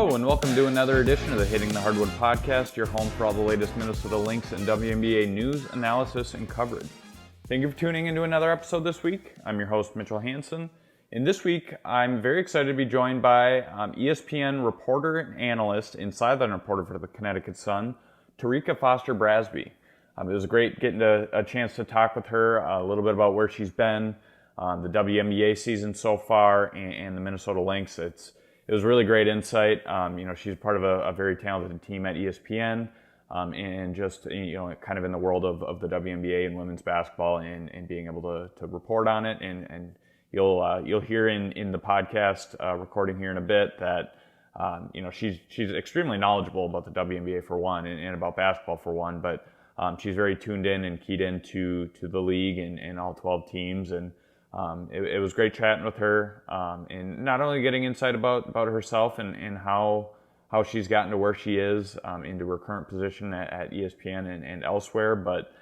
Hello, and welcome to another edition of the Hitting the Hardwood podcast, your home for all the latest Minnesota Lynx and WNBA news, analysis, and coverage. Thank you for tuning into another episode this week. I'm your host, Mitchell Hansen. And this week, I'm very excited to be joined by ESPN reporter and analyst and sideline reporter for the Connecticut Sun, Terrika Foster-Brasby. It was great getting a chance to talk with her a little bit about where she's been, the WNBA season so far, and the Minnesota Lynx. It was really great insight. She's part of a very talented team at ESPN, and just kind of in the world of the WNBA and women's basketball, and being able to report on it. And you'll hear in the podcast recording here in a bit that she's extremely knowledgeable about the WNBA for one, and about basketball for one. But she's very tuned in and keyed into the league and all 12 teams. And it was great chatting with her, and not only getting insight about herself and how she's gotten to where she is, into her current position at ESPN and elsewhere, but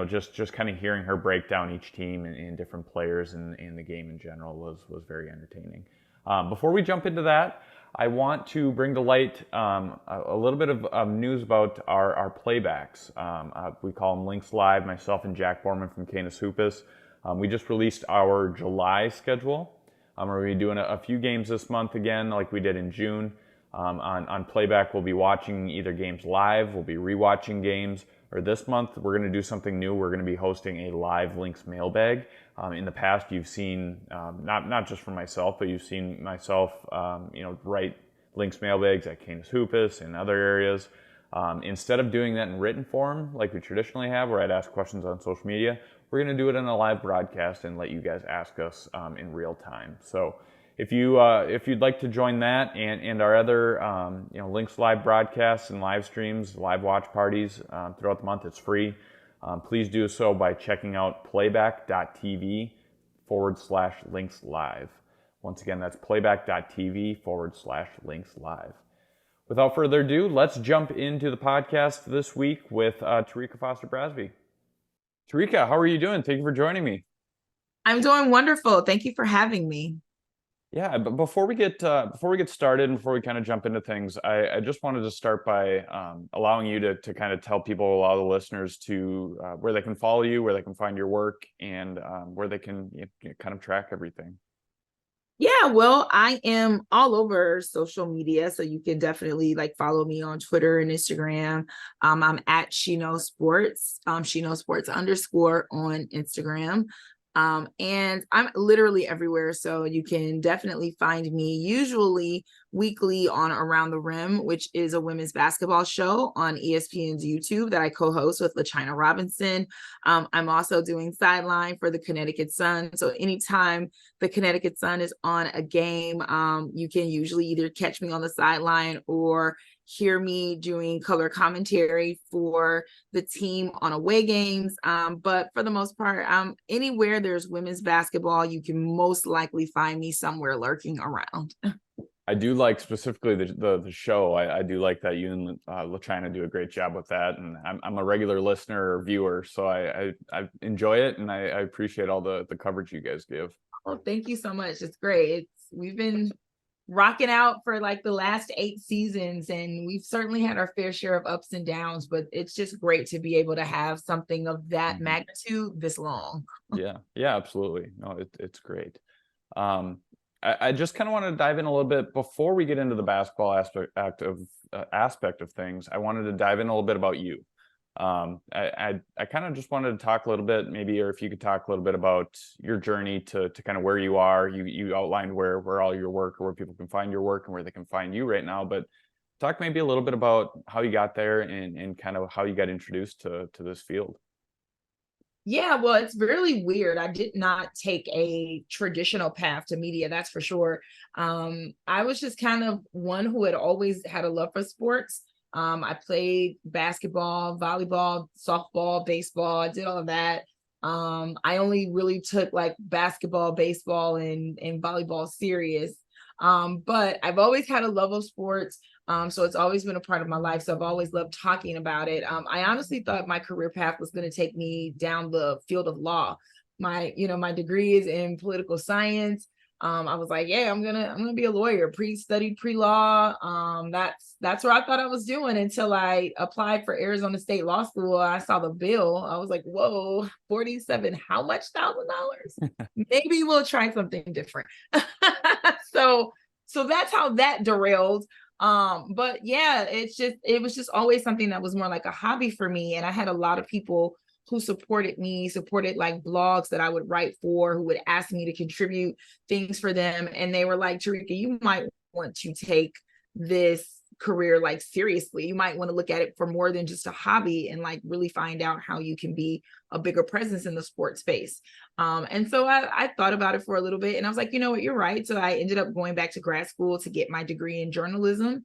just kind of hearing her break down each team and different players and the game in general was very entertaining. Before we jump into that, I want to bring to light a little bit of news about our playbacks. We call them Lynx Live, myself and Jack Borman from Canis Hoopus. We just released our July schedule. We're going to be doing a few games this month again, like we did in June. On playback, we'll be watching either games live, we'll be rewatching games, or this month we're going to do something new. We're going to be hosting a live Lynx mailbag. In the past, you've seen, not just from myself, but you've seen myself, write Lynx mailbags at Canis Hoopus and other areas. Instead of doing that in written form, like we traditionally have, where I'd ask questions on social media, we're going to do it in a live broadcast and let you guys ask us in real time. So if you'd like to join that and our other Lynx live broadcasts and live streams, live watch parties throughout the month, it's free. Please do so by checking out playback.tv/Lynx Live. Once again, that's playback.tv/Lynx Live. Without further ado, let's jump into the podcast this week with Terrika Foster-Brasby. Terrika, how are you doing? Thank you for joining me. I'm doing wonderful. Thank you for having me. Yeah, but before we get started and before we kind of jump into things, I just wanted to start by allowing you to kind of tell people, a lot of the listeners, to where they can follow you, where they can find your work, and where they can kind of track everything. Yeah, well, I am all over social media, so you can definitely follow me on Twitter and Instagram. I'm at She Knows Sports, She Knows Sports _ on Instagram. And I'm literally everywhere, so you can definitely find me usually weekly on Around the Rim, which is a women's basketball show on ESPN's YouTube that I co-host with LaChina Robinson. I'm also doing Sideline for the Connecticut Sun. So anytime the Connecticut Sun is on a game, you can usually either catch me on the sideline or hear me doing color commentary for the team on away games. But for the most part, anywhere there's women's basketball, you can most likely find me somewhere lurking around. I do like specifically the show. I do like that you and LaChina do a great job with that, and I'm a regular listener or viewer, so I enjoy it, and I appreciate all the coverage you guys give. Oh, thank you so much. It's great. We've been rocking out for the last 8 seasons, and we've certainly had our fair share of ups and downs, but it's just great to be able to have something of that magnitude this long. Yeah, absolutely. No, it's great. I just kind of want to dive in a little bit before we get into the basketball aspect of things. I wanted to dive in a little bit about you. I kind of just wanted to talk a little bit, maybe, or if you could talk a little bit about your journey to kind of where you are. You outlined where all your work, or where people can find your work and where they can find you right now, but talk maybe a little bit about how you got there and kind of how you got introduced to this field. Yeah, well, it's really weird. I did not take a traditional path to media, that's for sure. I was just kind of one who had always had a love for sports. I played basketball, volleyball, softball, baseball. I did all of that. I only really took basketball, baseball, and volleyball serious. But I've always had a love of sports. So it's always been a part of my life. So I've always loved talking about it. I honestly thought my career path was going to take me down the field of law. My degree is in political science. I was like, yeah, I'm gonna be a lawyer, studied pre-law. That's what I thought I was doing until I applied for Arizona State Law School. I saw the bill. I was like, whoa, 47, how much $1,000? Maybe we'll try something different. So that's how that derailed. But yeah, it was just always something that was more like a hobby for me. And I had a lot of people who supported me, supported like blogs that I would write for, who would ask me to contribute things for them. And they were like, Terrika, you might want to take this career like seriously. You might want to look at it for more than just a hobby and like really find out how you can be a bigger presence in the sports space. And so I thought about it for a little bit, and I was like, you know what, you're right. So I ended up going back to grad school to get my degree in journalism.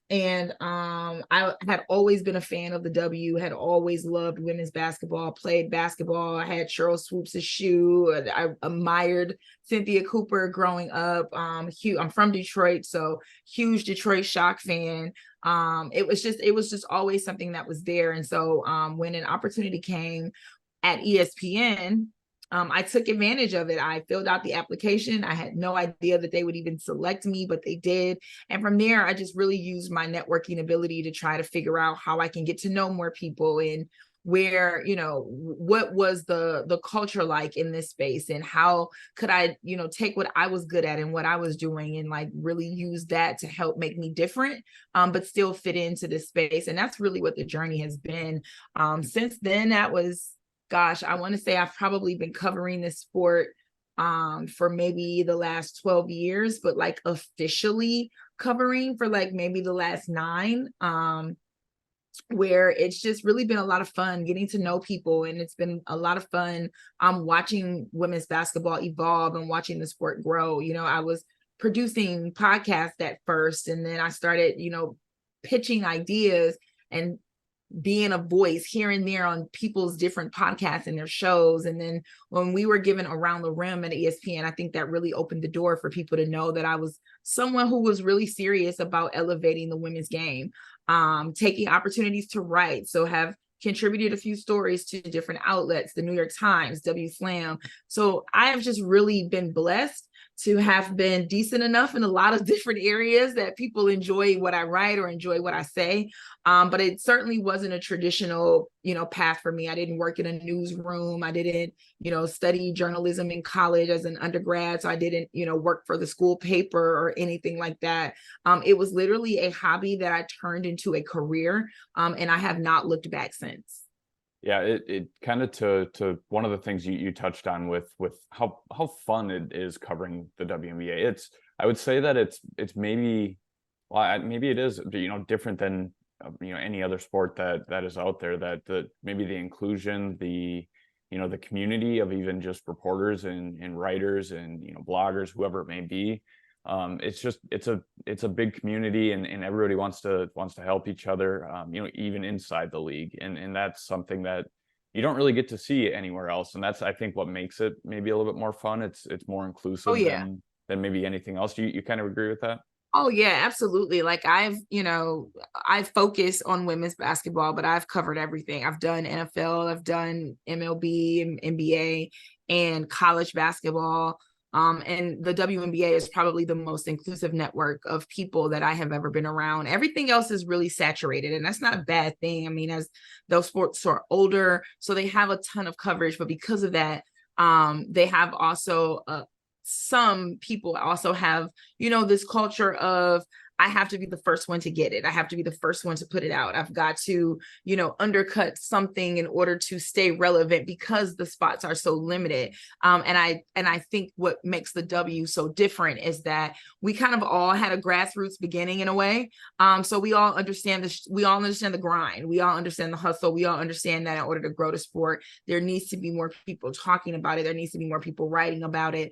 And I had always been a fan of the W, had always loved women's basketball, played basketball. I had Cheryl Swoops' shoe. I admired Cynthia Cooper growing up. I'm from Detroit, so huge Detroit Shock fan. It was just always something that was there. And so when an opportunity came at ESPN, I took advantage of it. I filled out the application. I had no idea that they would even select me, but they did. And from there, I just really used my networking ability to try to figure out how I can get to know more people and where, what was the culture like in this space, and how could I, take what I was good at and what I was doing and like really use that to help make me different, but still fit into this space. And that's really what the journey has been. Since then, that was, gosh, I want to say I've probably been covering this sport for maybe the last 12 years, but like officially covering for like maybe the last 9, where it's just really been a lot of fun getting to know people. And it's been a lot of fun watching women's basketball evolve and watching the sport grow. I was producing podcasts at first, and then I started, pitching ideas and being a voice here and there on people's different podcasts and their shows. And then when we were given Around the Rim at ESPN, I think that really opened the door for people to know that I was someone who was really serious about elevating the women's game, taking opportunities to write. So have contributed a few stories to different outlets, the New York Times, W Slam. So I have just really been blessed to have been decent enough in a lot of different areas that people enjoy what I write or enjoy what I say. But it certainly wasn't a traditional, path for me. I didn't work in a newsroom. I didn't, study journalism in college as an undergrad. So I didn't, work for the school paper or anything like that. It was literally a hobby that I turned into a career. And I have not looked back since. Yeah, it kind of to one of the things you touched on with how fun it is covering the WNBA. I would say that it's maybe, well, maybe it is, different than any other sport that is out there, that maybe the inclusion, the community of even just reporters and writers and bloggers, whoever it may be. It's a big community, and everybody wants to help each other, even inside the league. And that's something that you don't really get to see anywhere else. And that's, I think, what makes it maybe a little bit more fun. It's more inclusive than maybe anything else. You kind of agree with that? Oh yeah, absolutely. Like I've focused on women's basketball, but I've covered everything. I've done NFL, I've done MLB and NBA and college basketball. And the WNBA is probably the most inclusive network of people that I have ever been around. Everything else is really saturated, and that's not a bad thing. I mean, as those sports are older, so they have a ton of coverage, but because of that, they have also some people also have, this culture of, I have to be the first one to get it. I have to be the first one to put it out. I've got to, undercut something in order to stay relevant because the spots are so limited. And I think what makes the W so different is that we kind of all had a grassroots beginning in a way. So we all understand this. We all understand the grind. We all understand the hustle. We all understand that in order to grow the sport, there needs to be more people talking about it. There needs to be more people writing about it.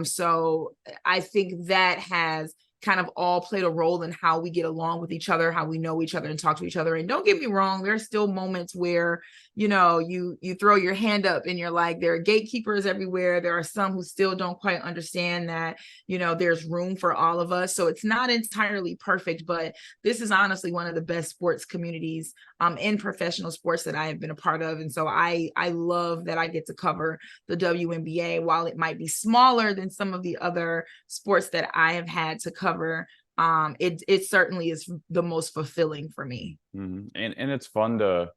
So I think that has kind of all played a role in how we get along with each other, how we know each other and talk to each other. And don't get me wrong, there's still moments where, you know, you throw your hand up and you're like, there are gatekeepers everywhere. There are some who still don't quite understand that, you know, there's room for all of us. So it's not entirely perfect, but this is honestly one of the best sports communities in professional sports that I have been a part of. And so I love that I get to cover the WNBA. While it might be smaller than some of the other sports that I have had to cover, it certainly is the most fulfilling for me. Mm-hmm. And it's fun to,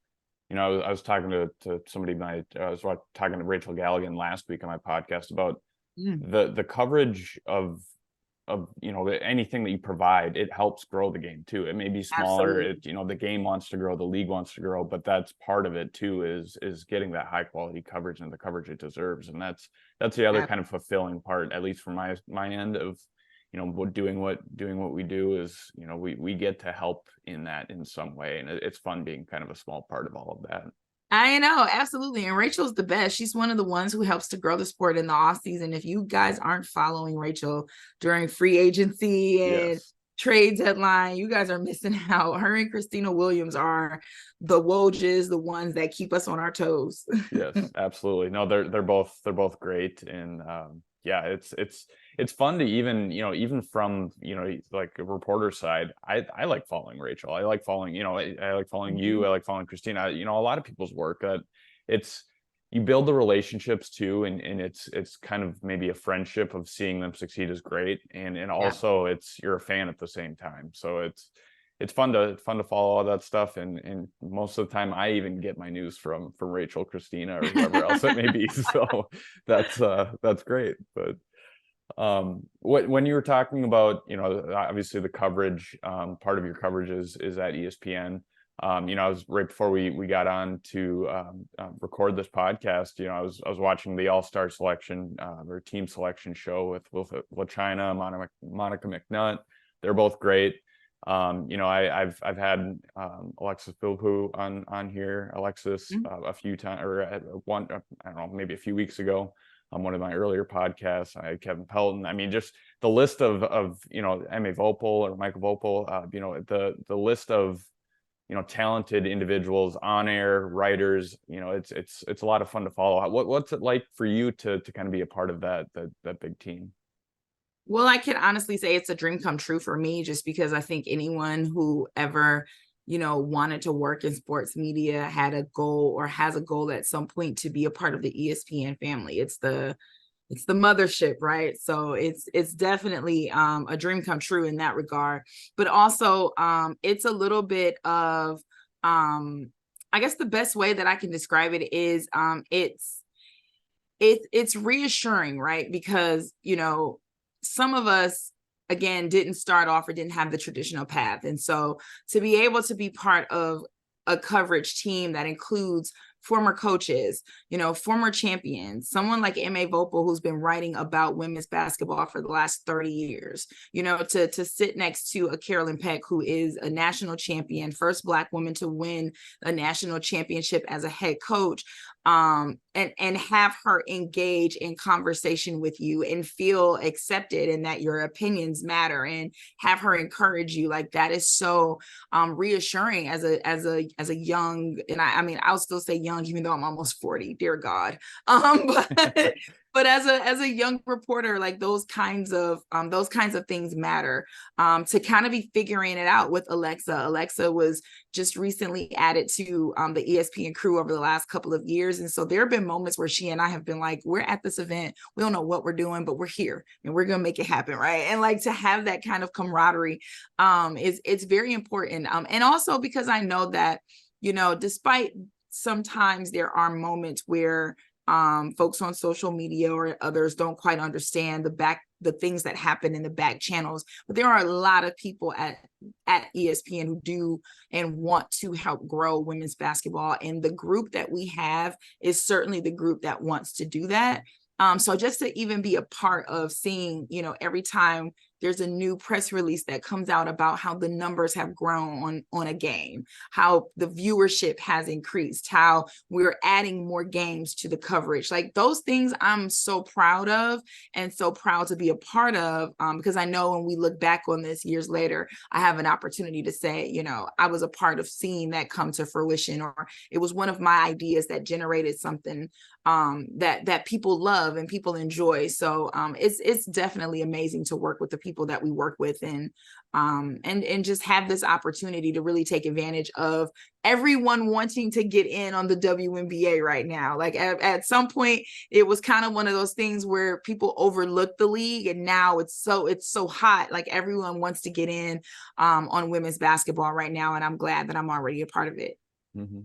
you know, I was talking to somebody, I was talking to Rachel Galligan last week on my podcast about the coverage of, you know, anything that you provide. It helps grow the game too. It may be smaller. You know, the game wants to grow, the league wants to grow, but that's part of it too, is getting that high quality coverage and the coverage it deserves. And that's the other kind of fulfilling part, at least from my end of, you know, doing what we do is, you know, we get to help in that in some way. And it's fun being kind of a small part of all of that. I know, absolutely. And Rachel's the best. She's one of the ones who helps to grow the sport in the off season. If you guys aren't following Rachel during free agency and trade deadline, you guys are missing out. Her and Christina Williams are the Wojs, the ones that keep us on our toes. Yes, absolutely. No, they're both great. And yeah, it's fun to even from, you know, like a reporter side, I like following Rachel. I like following, you know, I like following you. I like following Christina. You know, a lot of people's work that you build the relationships too. And it's kind of maybe a friendship of seeing them succeed is great. And also you're a fan at the same time. So it's fun to follow all that stuff. And most of the time I even get my news from Rachel, Christina, or whoever else it may be. So that's great. But when you were talking about, you know, obviously the coverage, part of your coverage is at ESPN. You know, I was right before we got on to record this podcast, you know, I was watching the All-Star selection or team selection show with LaChina, Monica McNutt. They're both great. You know, I've had Alexis Philippou on here, Alexis, a few times, or one, I don't know, maybe a few weeks ago on one of my earlier podcasts. I had Kevin Pelton. I mean, just the list of you know, Emma Vopel or Michael Vopel, you know, the list of, you know, talented individuals, on air writers, you know, it's a lot of fun to follow. What's it like for you to kind of be a part of that big team? Well, I can honestly say it's a dream come true for me, just because I think anyone who ever, you know, wanted to work in sports media had a goal or has a goal at some point to be a part of the ESPN family. It's the mothership, right? So it's definitely a dream come true in that regard. But also it's a little bit of I guess the best way that I can describe it is it's reassuring, right? Because, you know, some of us, again, didn't start off or didn't have the traditional path. And so to be able to be part of a coverage team that includes former coaches, you know, former champions, someone like Emma Vopel, who's been writing about women's basketball for the last 30 years, you know, to sit next to a Carolyn Peck, who is a national champion, first Black woman to win a national championship as a head coach, and have her engage in conversation with you and feel accepted and that your opinions matter, and have her encourage you. Like, that is so reassuring as a young, and I mean, I'll still say young, even though I'm almost 40, dear God. But as a young reporter, like those kinds of things matter. To kind of be figuring it out with Alexa. Alexa was just recently added to the ESPN crew over the last couple of years. And so there have been moments where she and I have been like, we're at this event, we don't know what we're doing, but we're here and we're going to make it happen, right? And like, to have that kind of camaraderie it's very important. And also because I know that, you know, despite sometimes there are moments where folks on social media or others don't quite understand the things that happen in the back channels, but there are a lot of people at ESPN who do and want to help grow women's basketball. And the group that we have is certainly the group that wants to do that. So just to even be a part of seeing, you know, every time there's a new press release that comes out about how the numbers have grown on a game, how the viewership has increased, how we're adding more games to the coverage. Like those things I'm so proud of and so proud to be a part of, because I know when we look back on this years later, I have an opportunity to say, you know, I was a part of seeing that come to fruition, or it was one of my ideas that generated something that people love and people enjoy. So it's definitely amazing to work with the people that we work with, and just have this opportunity to really take advantage of everyone wanting to get in on the WNBA right now. Like at some point, it was kind of one of those things where people overlooked the league, and now it's so hot. Like everyone wants to get in on women's basketball right now, and I'm glad that I'm already a part of it. Mm-hmm.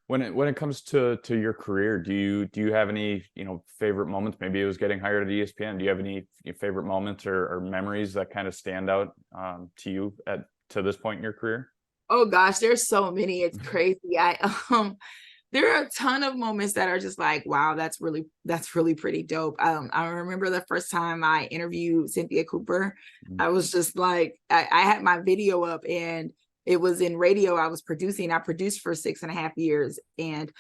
When it comes to your career, do you have any, you know, favorite moments? Maybe it was getting hired at ESPN. Do you have any favorite moments or memories that kind of stand out to you to this point in your career? Oh gosh, there's so many. It's crazy. There are a ton of moments that are just like, wow, that's really pretty dope. I remember the first time I interviewed Cynthia Cooper. I was just like, I had my video up, and it was in radio I was producing. I produced for 6.5 years. And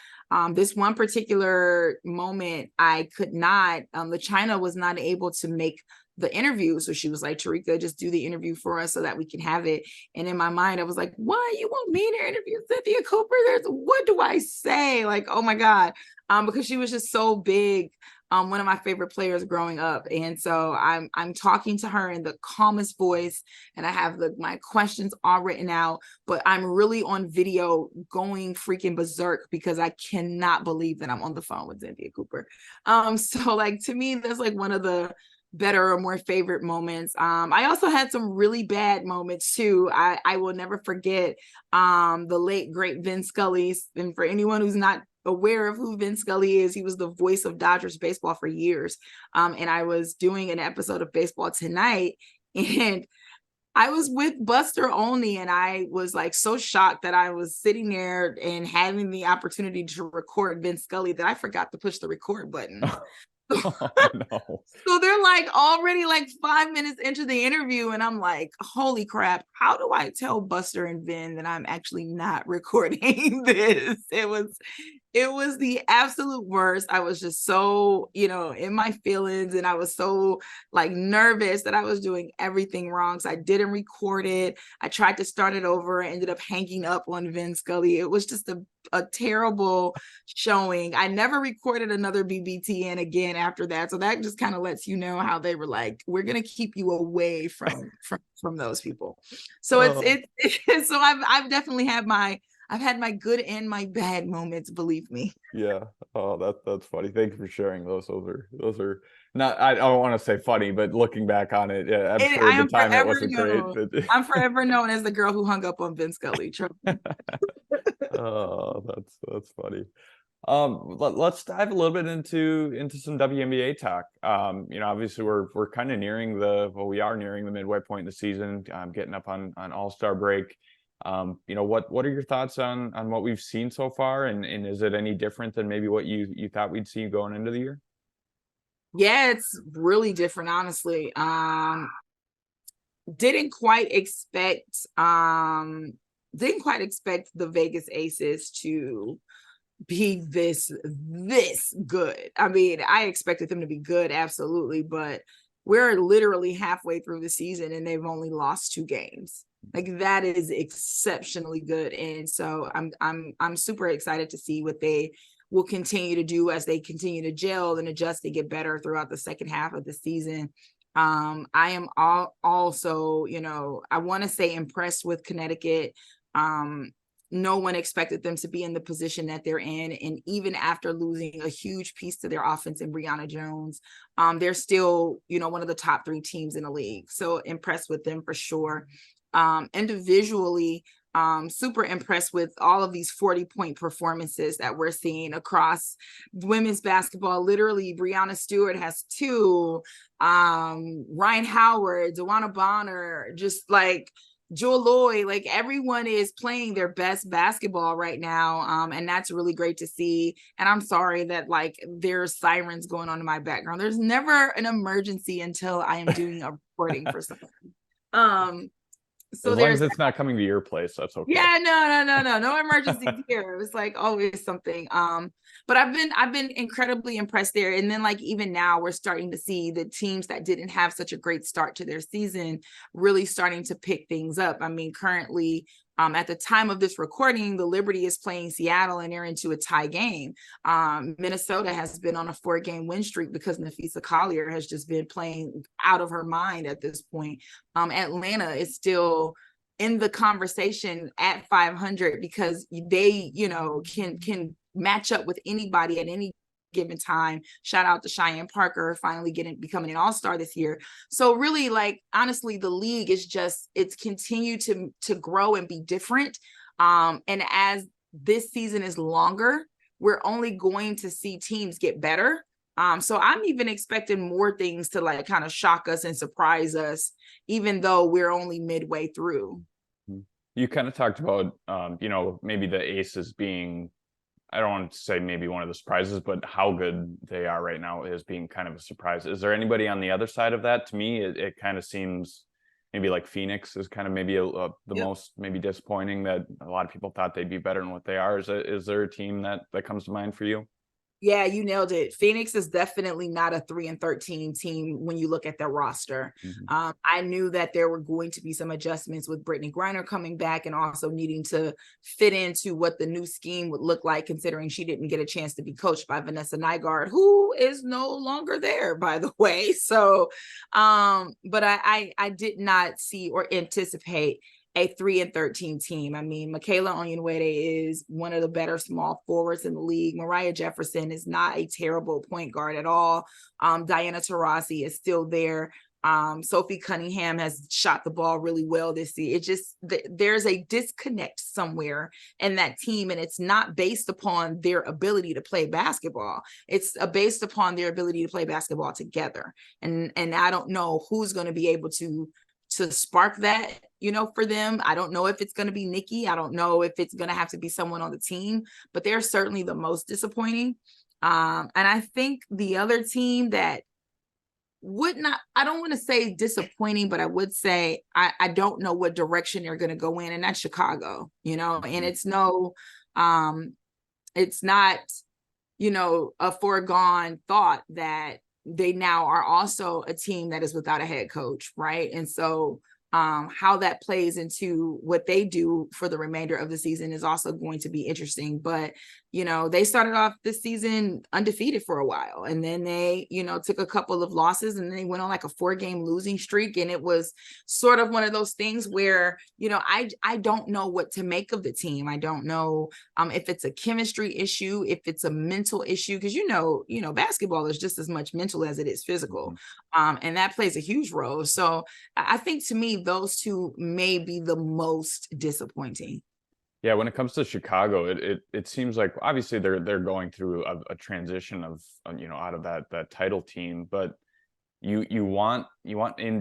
this one particular moment, I could not, the China was not able to make the interview. So she was like, Terrika, just do the interview for us so that we can have it. And in my mind, I was like, what? You want me to interview Cynthia Cooper? What do I say? Like, oh my God. Because she was just so big. One of my favorite players growing up. And so I'm talking to her in the calmest voice, and I have my questions all written out, but I'm really on video going freaking berserk because I cannot believe that I'm on the phone with Cynthia Cooper. So like, to me, that's like one of the better or more favorite moments. I also had some really bad moments too. I will never forget the late great Vin Scully. And for anyone who's not aware of who Vin Scully is, he was the voice of Dodgers baseball for years. And I was doing an episode of Baseball Tonight, and I was with Buster Olney, and I was like so shocked that I was sitting there and having the opportunity to record Vin Scully that I forgot to push the record button. Oh, no. So they're like already like 5 minutes into the interview, and I'm like, holy crap, how do I tell Buster and Vin that I'm actually not recording this? It was the absolute worst. I was just so, in my feelings, and I was so like nervous that I was doing everything wrong. So I didn't record it. I tried to start it over. I ended up hanging up on Vin Scully. It was just a terrible showing. I never recorded another BBTN again after that. So that just kind of lets you know how they were like, we're going to keep you away from those people. So it's so I've definitely had I've had my good and my bad moments, believe me. Yeah. Oh, that's funny. Thank you for sharing those. Those are not, I don't want to say funny, but looking back on it, yeah, I'm sure at the time it wasn't great. But... I'm forever known as the girl who hung up on Vin Scully. Oh, that's funny. Let's dive a little bit into some WNBA talk. Obviously we're kind of nearing we are nearing the midway point in the season, getting up on All-Star break. What are your thoughts on what we've seen so far, and is it any different than maybe what you thought we'd see going into the year? Yeah, it's really different, honestly. Didn't quite expect the Vegas Aces to be this good. I mean, I expected them to be good, absolutely, but we're literally halfway through the season and they've only lost 2 games. Like, that is exceptionally good. And so I'm super excited to see what they will continue to do as they continue to gel and adjust and get better throughout the second half of the season. I am also, I want to say impressed with Connecticut. No one expected them to be in the position that they're in. And even after losing a huge piece to their offense in Brianna Jones, they're still, one of the top 3 teams in the league. So impressed with them for sure. Individually, super impressed with all of these 40-point performances that we're seeing across women's basketball. Literally, Breanna Stewart has 2, Ryan Howard, DeWanna Bonner, just like Jewel Lloyd, like everyone is playing their best basketball right now. And that's really great to see. And I'm sorry that like there's sirens going on in my background. There's never an emergency until I am doing a recording for something. So as long as it's not coming to your place, that's okay. Yeah, no emergency here. It was like always something. But I've been incredibly impressed there. And then like even now we're starting to see the teams that didn't have such a great start to their season really starting to pick things up. I mean, currently, at the time of this recording, the Liberty is playing Seattle and they're into a tie game. Minnesota has been on a 4-game win streak because Nafisa Collier has just been playing out of her mind at this point. Atlanta is still in the conversation at 500 because they, can match up with anybody at any given time. Shout out to Cheyenne Parker finally becoming an all-star this year. So really, like, honestly, the league is it's continued to grow and be different. And as this season is longer, we're only going to see teams get better. So I'm even expecting more things to like kind of shock us and surprise us, even though we're only midway through. You kind of talked about, maybe the Aces being, I don't want to say maybe one of the surprises, but how good they are right now is being kind of a surprise. Is there anybody on the other side of that? To me, it kind of seems maybe like Phoenix is kind of maybe the most maybe disappointing, that a lot of people thought they'd be better than what they are. Is there a team that comes to mind for you? Yeah, you nailed it. Phoenix is definitely not a 3-13 team when you look at their roster. Mm-hmm. I knew that there were going to be some adjustments with Brittany Griner coming back and also needing to fit into what the new scheme would look like, considering she didn't get a chance to be coached by Vanessa Nygaard, who is no longer there, by the way. So, but I did not see or anticipate a 3-13 team. I mean, Michaela Onyenwere is one of the better small forwards in the league. Mariah Jefferson is not a terrible point guard at all. Diana Taurasi is still there. Sophie Cunningham has shot the ball really well this year. It just, there's a disconnect somewhere in that team, and it's not based upon their ability to play basketball. It's based upon their ability to play basketball together. And I don't know who's going to be able to spark that, for them. I don't know if it's going to be Nikki. I don't know if it's going to have to be someone on the team, but they're certainly the most disappointing. And I think the other team that I don't want to say disappointing, but I would say I don't know what direction they're going to go in, and that's Chicago, and it's not, a foregone thought that they now are also a team that is without a head coach, right? And so how that plays into what they do for the remainder of the season is also going to be interesting. But, they started off this season undefeated for a while, and then they, took a couple of losses, and then they went on like a 4-game losing streak. And it was sort of one of those things where, I don't know what to make of the team. I don't know if it's a chemistry issue, if it's a mental issue, because, basketball is just as much mental as it is physical. And that plays a huge role. So I think to me, those two may be the most disappointing. Yeah, when it comes to Chicago, it seems like obviously they're going through a transition of out of that title team, but you want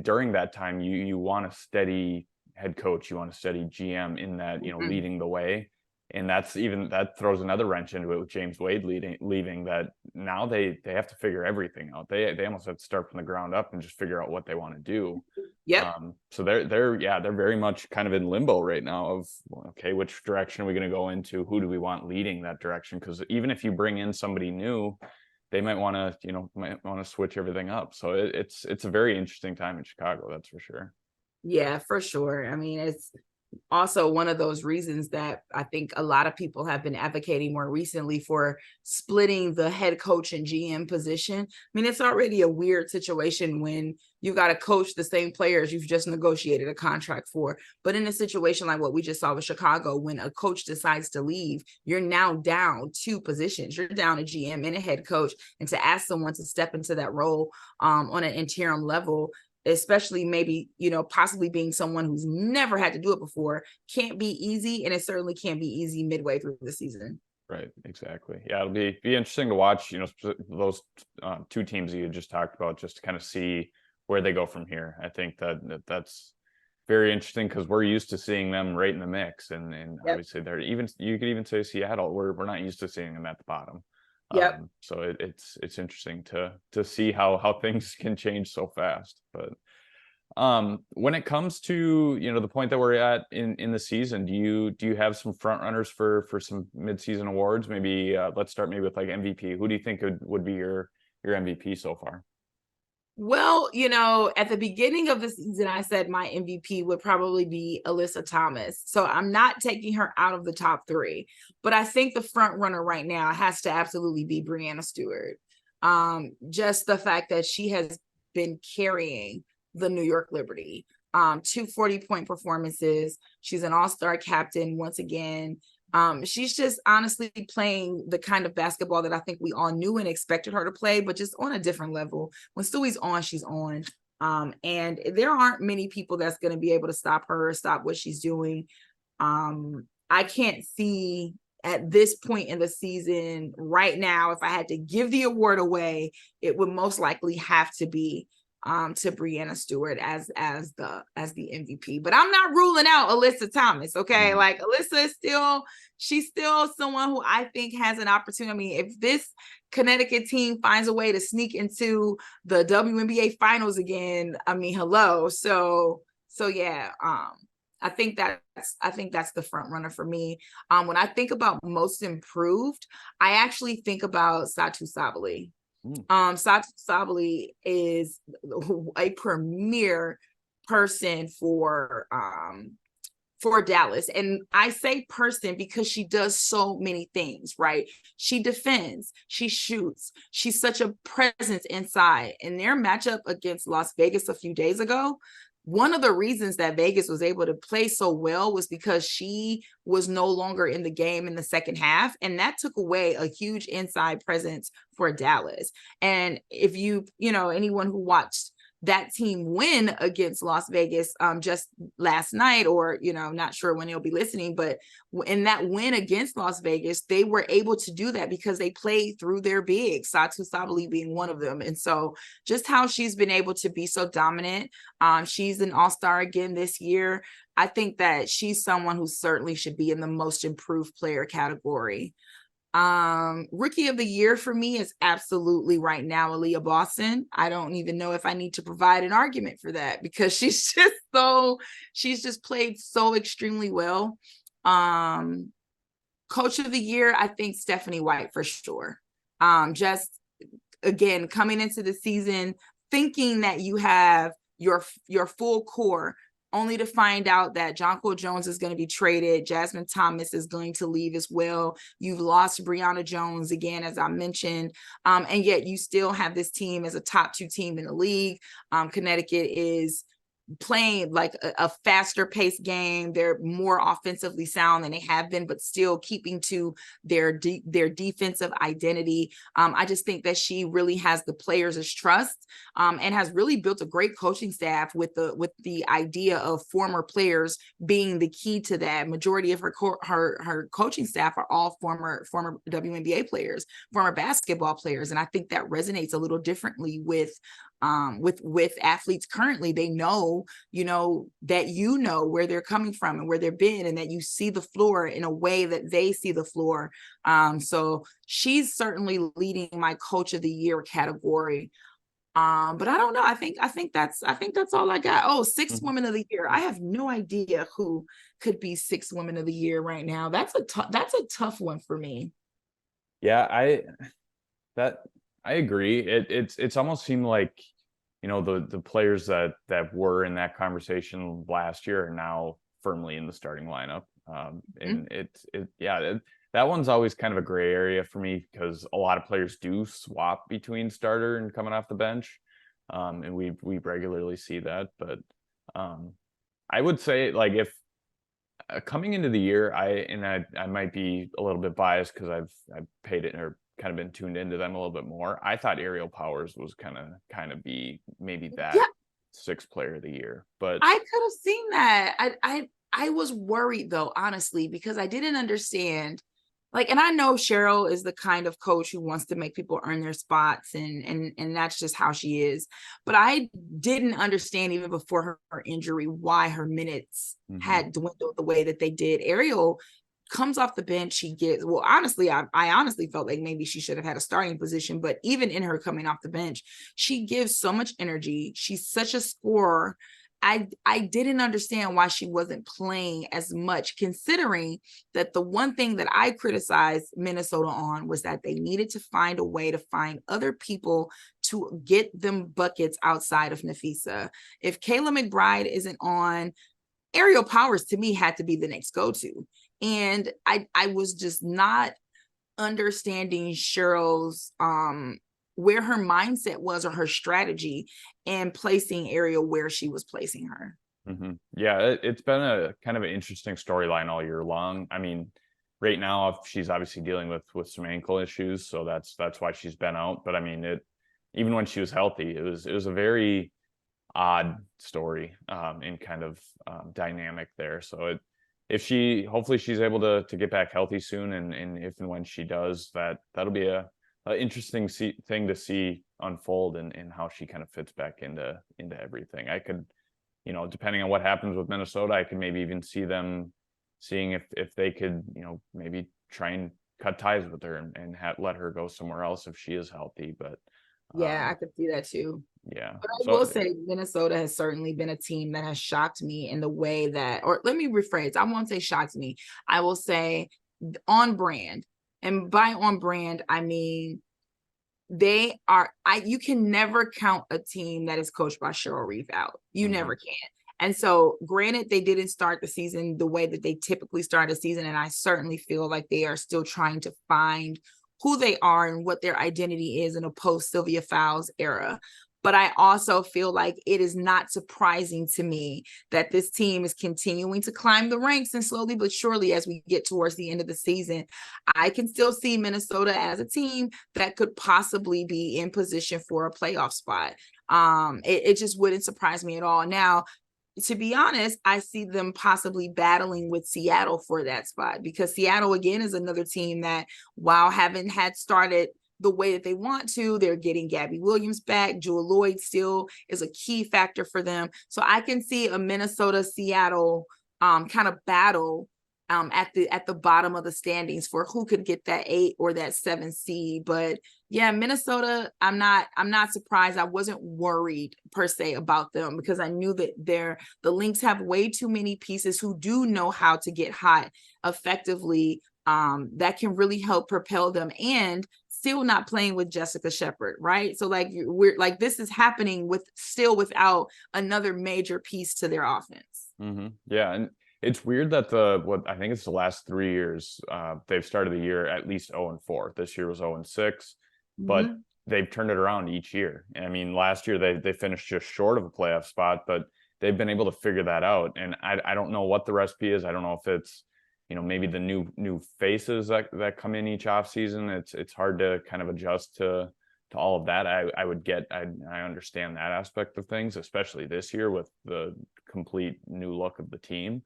during that time you want a steady head coach, you want a steady GM in that mm-hmm. leading the way. And that throws another wrench into it with James Wade leaving, that now they have to figure everything out. They almost have to start from the ground up and just figure out what they want to do. Yeah. So they're very much kind of in limbo right now of, okay, which direction are we going to go into? Who do we want leading that direction? Because even if you bring in somebody new, they might want to switch everything up. So it's a very interesting time in Chicago, that's for sure. Yeah, for sure. I mean, it's also one of those reasons that I think a lot of people have been advocating more recently for splitting the head coach and GM position. I mean, it's already a weird situation when you got to coach the same players you've just negotiated a contract for. But in a situation like what we just saw with Chicago, when a coach decides to leave, you're now down 2 positions. You're down a GM and a head coach. And to ask someone to step into that role on an interim level, especially maybe, possibly being someone who's never had to do it before, can't be easy. And it certainly can't be easy midway through the season. Right. Exactly. Yeah. It'll be interesting to watch, those 2 teams that you just talked about, just to kind of see where they go from here. I think that's very interesting because we're used to seeing them right in the mix, and Yep. obviously they're even. You could even say Seattle. We're not used to seeing them at the bottom. Yep. So it's interesting to see how things can change so fast. But when it comes to the point that we're at in the season, do you have some front runners for some midseason awards? Maybe let's start maybe with like MVP. Who do you think would be your MVP so far? Well, at the beginning of the season, I said my MVP would probably be Alyssa Thomas. So I'm not taking her out of the top 3, but I think the front runner right now has to absolutely be Breanna Stewart. Just the fact that she has been carrying the New York Liberty, 2 40-point performances. She's an all-star captain once again. She's just honestly playing the kind of basketball that I think we all knew and expected her to play, but just on a different level. When Stewie's on, she's on. And there aren't many people that's going to be able to stop her or stop what she's doing. I can't see at this point in the season right now, if I had to give the award away, it would most likely have to be to Breanna Stewart as the MVP. But I'm not ruling out Alyssa Thomas. Okay. Mhm. Like Alyssa is she's still someone who I think has an opportunity. I mean, if this Connecticut team finds a way to sneak into the WNBA finals again, I mean, hello. So yeah, I think that's the front runner for me. When I think about most improved, I actually think about Satu Sabali. Satu Sabali is a premier person for Dallas. And I say person because she does so many things, right? She defends, she shoots, she's such a presence inside. In their matchup against Las Vegas a few days ago, one of the reasons that Vegas was able to play so well was because she was no longer in the game in the second half. And that took away a huge inside presence for Dallas. And if anyone who watched that team win against Las Vegas just last night, or not sure when they'll be listening, but in that win against Las Vegas, they were able to do that because they played through their bigs, Satu Sabali being one of them. And so just how she's been able to be so dominant, she's an all-star again this year. I think that she's someone who certainly should be in the most improved player category. Rookie of the year for me is absolutely right now Aaliyah Boston. I don't even know if I need to provide an argument for that because she's just played so extremely well. Coach of the year, I think Stephanie White for sure. Just again, coming into the season, thinking that you have your full core, only to find out that Jonquil Jones is going to be traded. Jasmine Thomas is going to leave as well. You've lost Brianna Jones again, as I mentioned. And yet you still have this team as a top 2 team in the league. Connecticut is playing like a faster paced game. They're more offensively sound than they have been, but still keeping to their defensive identity. I just think that she really has the players' trust, and has really built a great coaching staff with the idea of former players being the key to that. Majority of her coaching staff are all former WNBA players, former basketball players, and I think that resonates a little differently with athletes currently. They know that where they're coming from and where they've been, and that you see the floor in a way that they see the floor. So she's certainly leading my coach of the year category. But I don't know. I think that's all I got. Oh, 6 women of the year. I have no idea who could be 6 women of the year right now. That's a tough one for me. Yeah, I agree. It's almost seemed like the players that were in that conversation last year are now firmly in the starting lineup. And that one's always kind of a gray area for me because a lot of players do swap between starter and coming off the bench. And we regularly see that. But I would say, like, if coming into the year, I might be a little bit biased because I've paid it or kind of been tuned into them a little bit more. I thought Ariel Powers was kind of be maybe that 6th player of the year, but I could have seen that. I was worried though, honestly, because I didn't understand like, and I know Cheryl is the kind of coach who wants to make people earn their spots, and that's just how she is. But I didn't understand even before her injury why her minutes had dwindled the way that they did. Ariel comes off the bench, she gets, well, honestly, I honestly felt like maybe she should have had a starting position, but even in her coming off the bench, she gives so much energy. She's such a scorer. I didn't understand why she wasn't playing as much, considering that the one thing that I criticized Minnesota on was that they needed to find a way to find other people to get them buckets outside of Nafisa. If Kayla McBride isn't on, Aerial Powers to me had to be the next go-to. And I was just not understanding Cheryl's where her mindset was or her strategy and placing Ariel where she was placing her. Yeah, it's been a kind of an interesting storyline all year long. I mean, right now she's obviously dealing with some ankle issues, so that's why she's been out. But I mean, even when she was healthy, it was a very odd story and kind of dynamic there. So hopefully she's able to get back healthy soon, and if and when she does, that'll be a interesting thing to see unfold and how she kind of fits back into everything. I could, depending on what happens with Minnesota, I could maybe even see them seeing if they could, maybe try and cut ties with her and let her go somewhere else if she is healthy. But yeah, I could see that too. Yeah. But I will say Minnesota has certainly been a team that has shocked me in the way that, or let me rephrase, I won't say shocked me. I will say on brand. And by on brand, I mean, you can never count a team that is coached by Cheryl Reeve out. You never can. And so granted, they didn't start the season the way that they typically start a season. And I certainly feel like they are still trying to find who they are and what their identity is in a post Sylvia Fowles era. But I also feel like it is not surprising to me that this team is continuing to climb the ranks, and slowly but surely, as we get towards the end of the season, I can still see Minnesota as a team that could possibly be in position for a playoff spot. It just wouldn't surprise me at all. Now, to be honest, I see them possibly battling with Seattle for that spot, because Seattle, again, is another team that, while haven't had started the way that they want to, they're getting Gabby Williams back. Jewel Lloyd still is a key factor for them. So I can see a Minnesota-Seattle kind of battle at the bottom of the standings for who could get that 8 or that 7 seed. But yeah, Minnesota, I'm not surprised. I wasn't worried per se about them, because I knew that the Lynx have way too many pieces who do know how to get hot effectively, that can really help propel them, and still not playing with Jessica Shepard, right? So like we're like, this is happening without another major piece to their offense. Yeah, and it's weird that what I think it's the last 3 years, they've started the year at least 0-4. This year was 0-6, but they've turned it around each year. And I mean, last year they finished just short of a playoff spot, but they've been able to figure that out. And I don't know what the recipe is. I don't know if it's, maybe the new faces that come in each off season. It's hard to kind of adjust to all of that. I understand that aspect of things, especially this year with the complete new look of the team.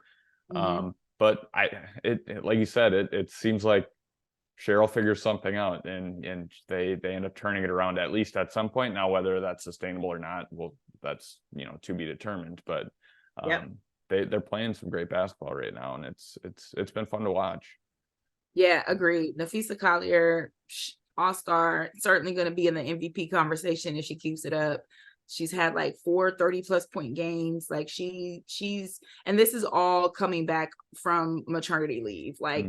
But like you said, it seems like Cheryl figures something out, and they end up turning it around at least at some point. Now, whether that's sustainable or not, well, that's to be determined. But they're playing some great basketball right now, and it's been fun to watch. Yeah, agreed. Nafisa Collier, all-star, certainly going to be in the MVP conversation if she keeps it up. She's had like 4 30-plus point games. Like she's, and this is all coming back from maternity leave. Like,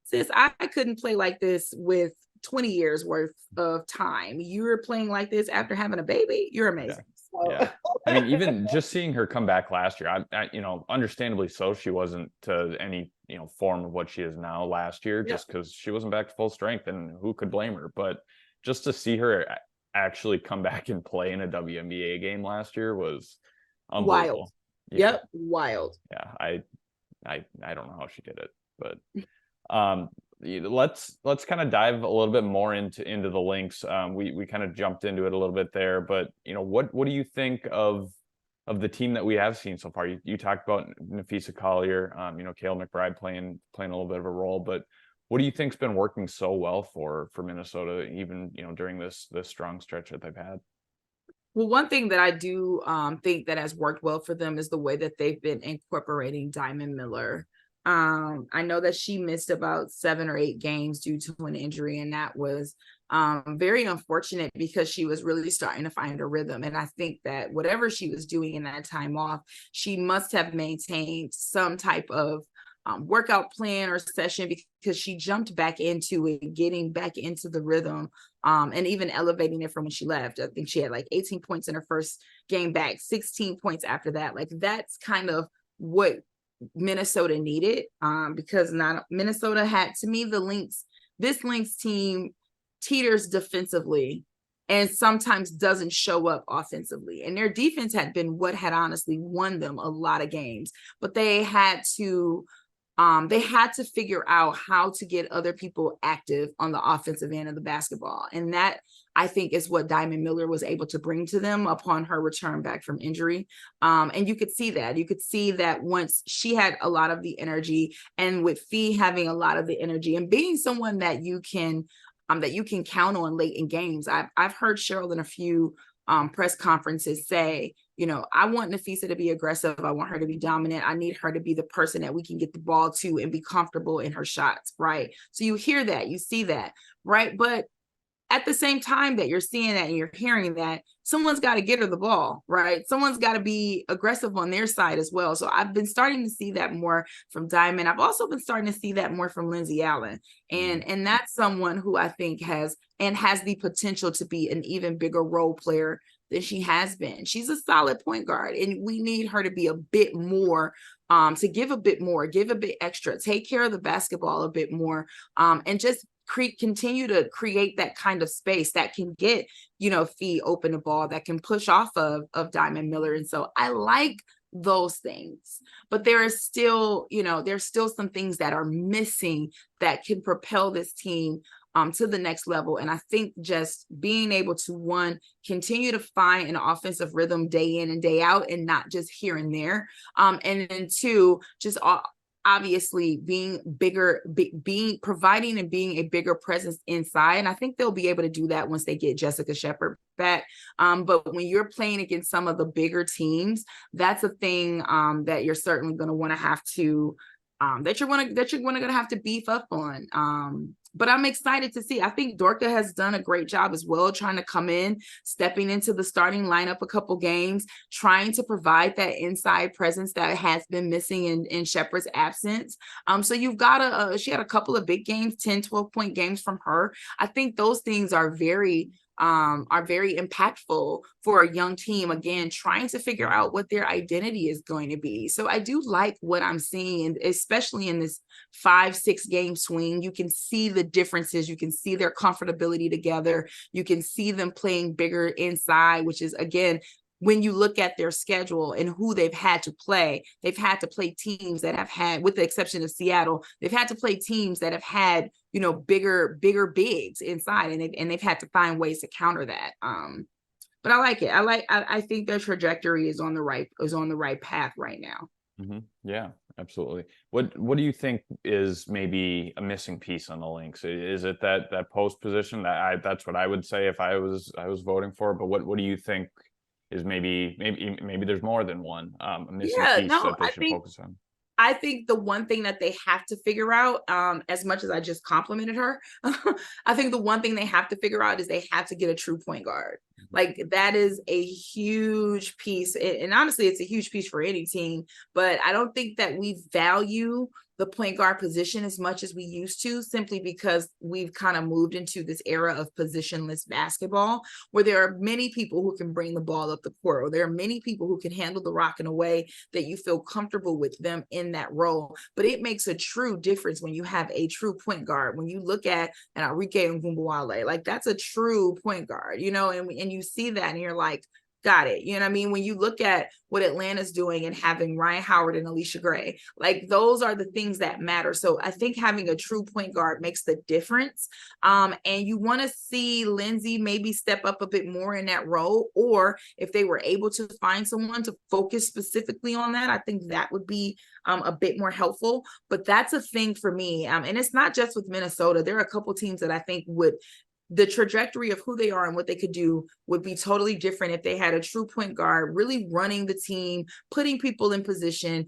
sis, I couldn't play like this with 20 years worth of time. You're playing like this after having a baby. You're amazing. Yeah. I mean, even just seeing her come back last year, I understandably so, she wasn't to any, form of what she is now last year, just because she wasn't back to full strength, and who could blame her? But just to see her actually come back and play in a WNBA game last year was unbelievable. Wild. Wild. Yeah. I don't know how she did it, but let's kind of dive a little bit more into the Lynx. We kind of jumped into it a little bit there, but what do you think of the team that we have seen so far? You talked about Nafisa Collier, Kayla McBride playing a little bit of a role, but What do you think's been working so well for Minnesota, even, during this strong stretch that they've had? Well, one thing that I do think that has worked well for them is the way that they've been incorporating Diamond Miller. I know that she missed about 7 or 8 games due to an injury, and that was very unfortunate because she was really starting to find a rhythm. And I think that whatever she was doing in that time off, she must have maintained some type of workout plan or session, because she jumped back into it, getting back into the rhythm, and even elevating it from when she left. I think she had like 18 points in her first game back, 16 points after that. Like, that's kind of what Minnesota needed, because not Minnesota had, to me, this Lynx team teeters defensively and sometimes doesn't show up offensively. And their defense had been what had honestly won them a lot of games, but they had to figure out how to get other people active on the offensive end of the basketball. And that, I think, is what Diamond Miller was able to bring to them upon her return back from injury. And you could see that once she had a lot of the energy, and with Fee having a lot of the energy and being someone that you can count on late in games. I've heard Cheryl in a few press conferences say, I want Nafisa to be aggressive. I want her to be dominant. I need her to be the person that we can get the ball to and be comfortable in her shots, right? So you hear that, you see that, right? But at the same time that you're seeing that and you're hearing that, someone's got to get her the ball, right? Someone's got to be aggressive on their side as well. So I've been starting to see that more from Diamond. I've also been starting to see that more from Lindsay Allen. And that's someone who I think has the potential to be an even bigger role player than she has been. She's a solid point guard, and we need her to be a bit more, to give a bit more, give a bit extra, take care of the basketball a bit more, and just continue to create that kind of space that can get, Fee open the ball, that can push off of Diamond Miller. And so I like those things, but there is still, there's still some things that are missing that can propel this team to the next level. And I think just being able to, one, continue to find an offensive rhythm day in and day out, and not just here and there. And then two, just obviously being bigger, providing and being a bigger presence inside. And I think they'll be able to do that once they get Jessica Shepard back. But when you're playing against some of the bigger teams, that's a thing that you're certainly going to want to have to, that you're going to have to beef up on. But I'm excited to see. I think Dorka has done a great job as well, trying to come in, stepping into the starting lineup a couple games, trying to provide that inside presence that has been missing in Shepard's absence. So you've got she had a couple of big games, 10, 12-point games from her. I think those things are very impactful for a young team, again, trying to figure out what their identity is going to be. So I do like what I'm seeing, and especially in this 5-6 game swing, you can see the differences. You can see their comfortability together. You can see them playing bigger inside, which is, again, when you look at their schedule and who they've had to play teams that have had, with the exception of Seattle, they've had to play teams that have had, bigger bigs inside, and they've had to find ways to counter that. But I like it. I think their trajectory is on the right path right now. Mm-hmm. Yeah, absolutely. What do you think is maybe a missing piece on the Lynx? Is it that post position? That's what I would say if I was voting for. But what do you think is maybe there's more than one missing piece that they should focus on? I think the one thing that they have to figure out, as much as I just complimented her, I think the one thing they have to figure out is they have to get a true point guard. Like, that is a huge piece. And honestly, it's a huge piece for any team, but I don't think that we value the point guard position as much as we used to, simply because we've kind of moved into this era of positionless basketball, where there are many people who can bring the ball up the court, or there are many people who can handle the rock in a way that you feel comfortable with them in that role. But it makes a true difference when you have a true point guard. When you look at an Enrique Ngumbawale, like, that's a true point guard, and you see that and you're like, got it. You know what I mean? When you look at what Atlanta's doing and having Ryan Howard and Alicia Gray, like those are the things that matter. So I think having a true point guard makes the difference. And you want to see Lindsay maybe step up a bit more in that role, or if they were able to find someone to focus specifically on that, I think that would be a bit more helpful. But that's a thing for me. And it's not just with Minnesota. There are a couple teams that I think the trajectory of who they are and what they could do would be totally different if they had a true point guard really running the team, putting people in position,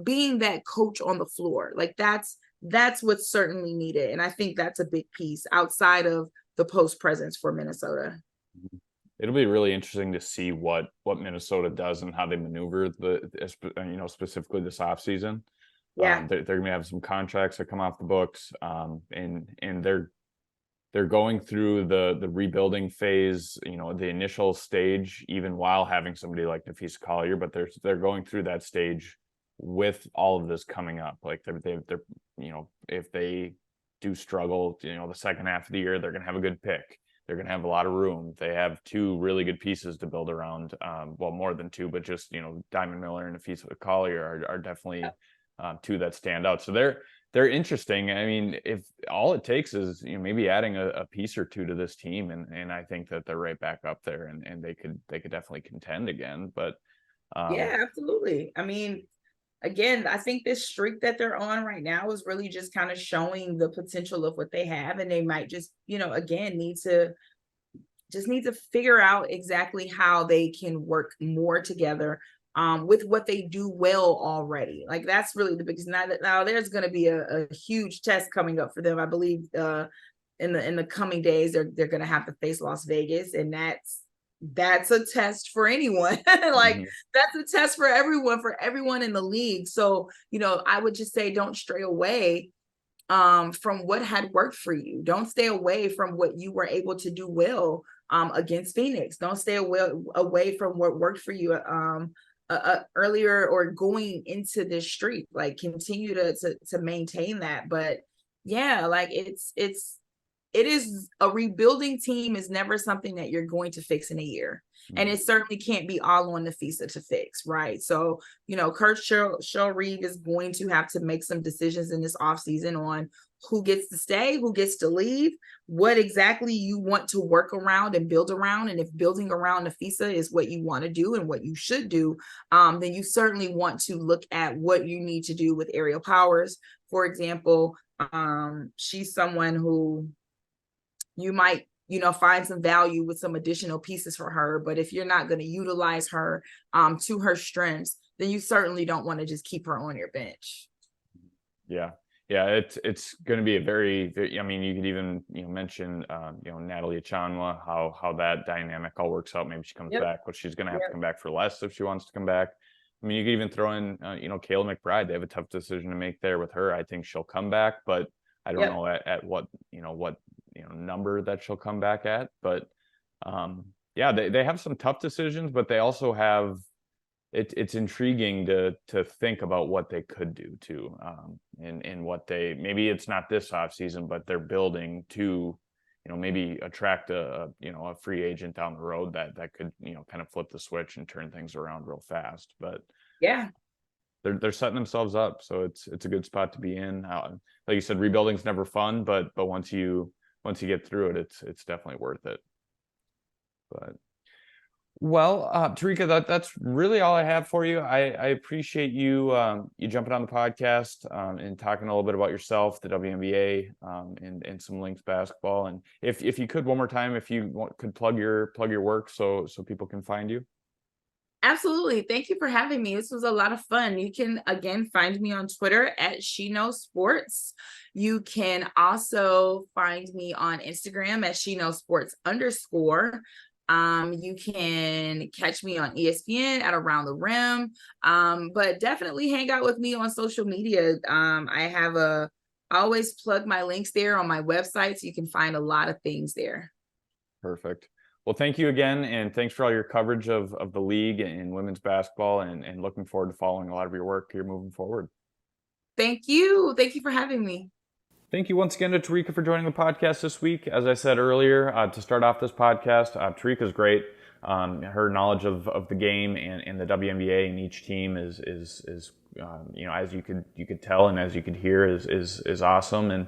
being that coach on the floor. Like that's what's certainly needed. And I think that's a big piece outside of the post presence for Minnesota. It'll be really interesting to see what Minnesota does and how they maneuver specifically this offseason. Yeah. They're going to have some contracts that come off the books, and they're going through the rebuilding phase, the initial stage, even while having somebody like Nafisa Collier, but they're going through that stage with all of this coming up. Like they're if they do struggle, the second half of the year, they're going to have a good pick. They're going to have a lot of room. They have two really good pieces to build around. Well, more than two, but just, Diamond Miller and Nafisa Collier are definitely two that stand out. So they're interesting. I mean, if all it takes is maybe adding a piece or two to this team, and I think that they're right back up there, and they could definitely contend again. But yeah, absolutely. I mean, again, I think this streak that they're on right now is really just kind of showing the potential of what they have, and they might just again need to figure out exactly how they can work more together with what they do well already. Like that's really the biggest. Now there's going to be a huge test coming up for them. I believe in the coming days they're going to have to face Las Vegas, and that's a test for anyone. Like that's a test for everyone in the league. So I would just say don't stray away from what had worked for you. Don't stay away from what you were able to do well against Phoenix. Don't stay away from what worked for you earlier or going into this streak. Like continue to maintain that. But yeah, like it is a rebuilding team is never something that you're going to fix in a year. And it certainly can't be all on Nafisa to fix, right? So, Coach Cheryl Reeve is going to have to make some decisions in this offseason on who gets to stay, who gets to leave, what exactly you want to work around and build around. And if building around Nafisa is what you want to do and what you should do, then you certainly want to look at what you need to do with Aerial Powers. For example, she's someone who you might find some value with some additional pieces for her. But if you're not going to utilize her to her strengths, then you certainly don't want to just keep her on your bench. Yeah. It's going to be a very, I mean, you could even, mention, Natalie Achanwa, how that dynamic all works out. Maybe she comes back, but she's going to have to come back for less if she wants to come back. I mean, you could even throw in, Kayla McBride. They have a tough decision to make there with her. I think she'll come back, but I don't know at what, what number that she'll come back at. But they have some tough decisions, but they also have it's intriguing to think about what they could do too, and what they, maybe it's not this off season, but they're building to maybe attract a free agent down the road that could kind of flip the switch and turn things around real fast. But yeah, they're setting themselves up, so it's a good spot to be in. Like you said, rebuilding's never fun, but once you get through it, it's definitely worth it. But well, Terrika, that's really all I have for you. I appreciate you jumping on the podcast and talking a little bit about yourself, the WNBA, and some Lynx basketball. And if you could one more time, if you could plug your work so people can find you. Absolutely. Thank you for having me. This was a lot of fun. You can, again, find me on Twitter at @SheKnowsSports. You can also find me on Instagram at @SheKnowsSports_. You can catch me on ESPN at Around the Rim. But definitely hang out with me on social media. I always plug my links there on my website, so you can find a lot of things there. Perfect. Well, thank you again, and thanks for all your coverage of the league and women's basketball, and looking forward to following a lot of your work here moving forward. Thank you. Thank you for having me. Thank you once again to Terrika for joining the podcast this week. As I said earlier, to start off this podcast, Terrika's great. Her knowledge of the game and the WNBA and each team is as you could tell and as you could hear is awesome. And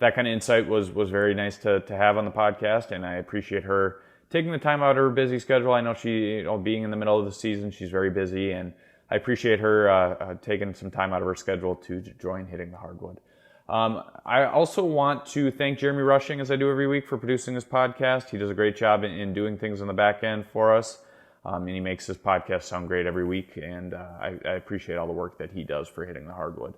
that kind of insight was very nice to have on the podcast. And I appreciate her taking the time out of her busy schedule. I know she, being in the middle of the season, she's very busy, and I appreciate her taking some time out of her schedule to join Hitting the Hardwood. I also want to thank Jeremy Rushing, as I do every week, for producing this podcast. He does a great job in doing things on the back end for us, and he makes this podcast sound great every week, and I appreciate all the work that he does for Hitting the Hardwood.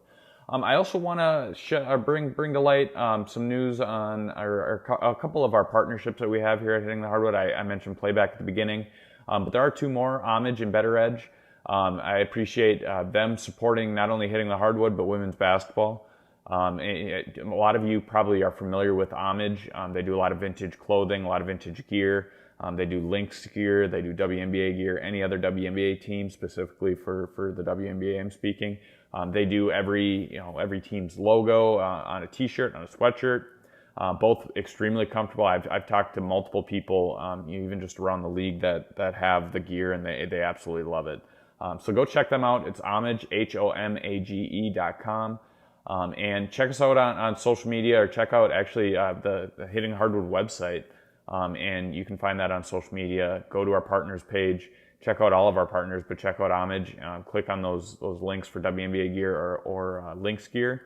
I also want to bring to light some news on a couple of our partnerships that we have here at Hitting the Hardwood. I mentioned Playback at the beginning, but there are two more, Homage and Better Edge. I appreciate them supporting not only Hitting the Hardwood, but women's basketball. A lot of you probably are familiar with Homage. They do a lot of vintage clothing, a lot of vintage gear. They do Lynx gear, they do WNBA gear, any other WNBA team, specifically for the WNBA I'm speaking. They do every team's logo on a t-shirt, on a sweatshirt, both extremely comfortable. I've talked to multiple people, even just around the league that have the gear, and they absolutely love it. So go check them out. It's Homage, HOMAGE.com. And check us out on social media, or check out actually the Hitting Hardwood website. And you can find that on social media. Go to our partners page, check out all of our partners, but check out Homage. Click on those links for WNBA gear or Lynx gear.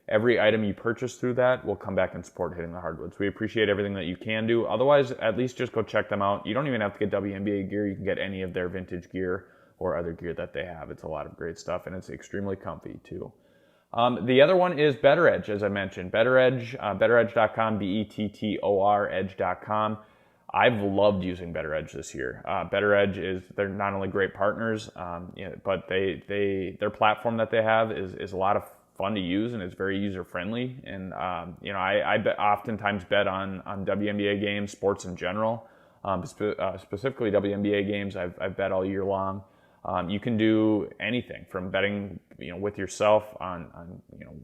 Every item you purchase through that will come back and support Hitting the Hardwood. So we appreciate everything that you can do. Otherwise, at least just go check them out. You don't even have to get WNBA gear. You can get any of their vintage gear or other gear that they have. It's a lot of great stuff, and it's extremely comfy too. The other one is Better Edge, as I mentioned. Better Edge, betteredge.com, BETTOR edge.com. I've loved using Better Edge this year. Better Edge they're not only great partners, but their platform that they have is a lot of fun to use, and it's very user friendly. And I oftentimes bet on WNBA games, sports in general, specifically WNBA games. I've bet all year long. You can do anything from betting, with yourself on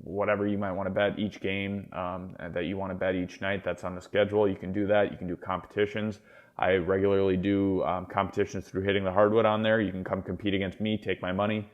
whatever you might want to bet each game that you want to bet each night that's on the schedule. You can do that. You can do competitions. I regularly do competitions through Hitting the Hardwood on there. You can come compete against me, take my money,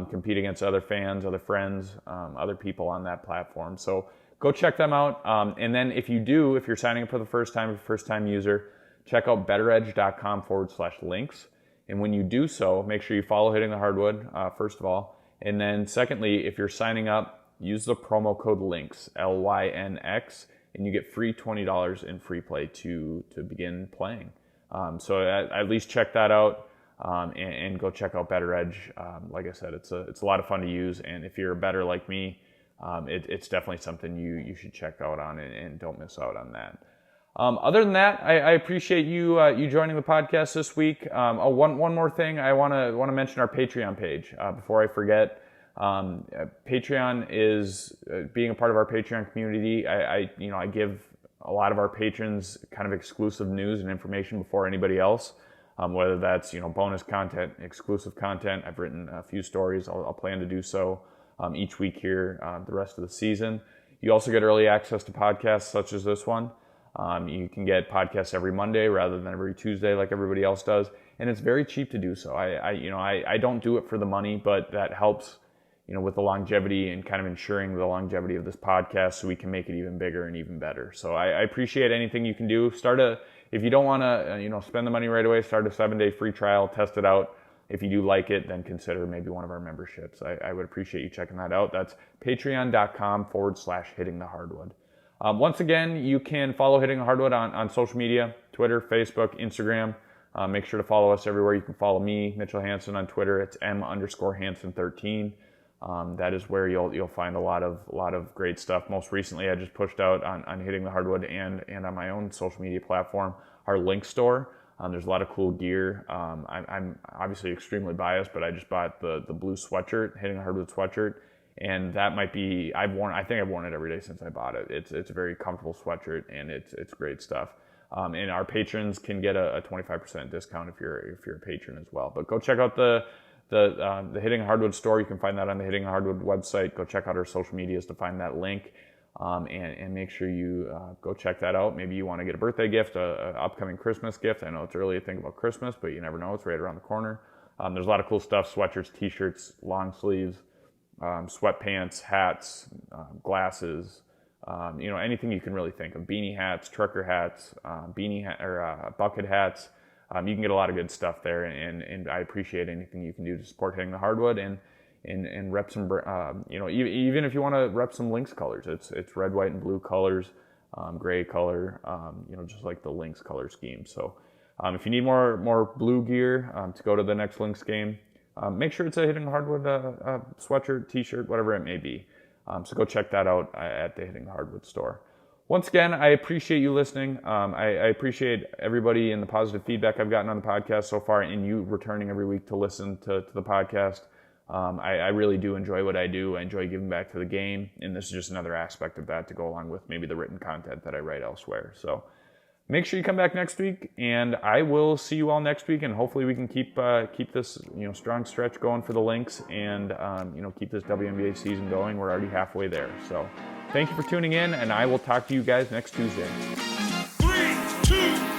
compete against other fans, other friends, other people on that platform. So go check them out. And then if you're signing up for the first time user, check out betteredge.com/links. And when you do so, make sure you follow Hitting the Hardwood, first of all. And then secondly, if you're signing up, use the promo code LYNX, LYNX, and you get free $20 in free play to begin playing. So at least check that out and go check out Better Edge. Like I said, it's a lot of fun to use. And if you're a bettor like me, it's definitely something you should check out on and don't miss out on that. Other than that, I appreciate you joining the podcast this week. One more thing, I want to mention our Patreon page before I forget. Patreon is being a part of our Patreon community. I give a lot of our patrons kind of exclusive news and information before anybody else. Whether that's bonus content, exclusive content. I've written a few stories. I'll plan to do so each week here the rest of the season. You also get early access to podcasts such as this one. You can get podcasts every Monday rather than every Tuesday like everybody else does, and it's very cheap to do so. I don't do it for the money, but that helps, with the longevity and kind of ensuring the longevity of this podcast, so we can make it even bigger and even better. So I appreciate anything you can do. If you don't want to, spend the money right away, start a 7-day free trial, test it out. If you do like it, then consider maybe one of our memberships. I would appreciate you checking that out. That's patreon.com/hitting the hardwood. Once again, you can follow Hitting the Hardwood on social media, Twitter, Facebook, Instagram. Make sure to follow us everywhere. You can follow me, Mitchell Hansen, on Twitter. It's M_Hansen13. That is where you'll find a lot of great stuff. Most recently, I just pushed out on Hitting the Hardwood and on my own social media platform, our Lynx store. There's a lot of cool gear. I'm obviously extremely biased, but I just bought the blue sweatshirt, Hitting the Hardwood sweatshirt. And that might be, I think I've worn it every day since I bought it. It's a very comfortable sweatshirt, and it's great stuff. And our patrons can get a 25% discount if you're a patron as well. But go check out the Hitting Hardwood store. You can find that on the Hitting Hardwood website. Go check out our social medias to find that link. and make sure you go check that out. Maybe you want to get a birthday gift, a upcoming Christmas gift. I know it's early to think about Christmas, but you never know. It's right around the corner. There's a lot of cool stuff: sweatshirts, t-shirts, long sleeves, sweatpants, hats, glasses, anything you can really think of. Beanie hats, trucker hats, bucket hats. You can get a lot of good stuff there, and I appreciate anything you can do to support Hitting the Hardwood and rep some, even if you want to rep some Lynx colors. It's red, white, and blue colors, gray color, just like the Lynx color scheme. So if you need more blue gear to go to the next Lynx game, make sure it's a Hitting the Hardwood sweatshirt, t-shirt, whatever it may be. So go check that out at the Hitting the Hardwood store. Once again, I appreciate you listening. I appreciate everybody and the positive feedback I've gotten on the podcast so far, and you returning every week to listen to the podcast. I really do enjoy what I do. I enjoy giving back to the game, and this is just another aspect of that to go along with maybe the written content that I write elsewhere. So make sure you come back next week, and I will see you all next week, and hopefully we can keep this strong stretch going for the Lynx, and keep this WNBA season going. We're already halfway there. So thank you for tuning in, and I will talk to you guys next Tuesday. 3, 2,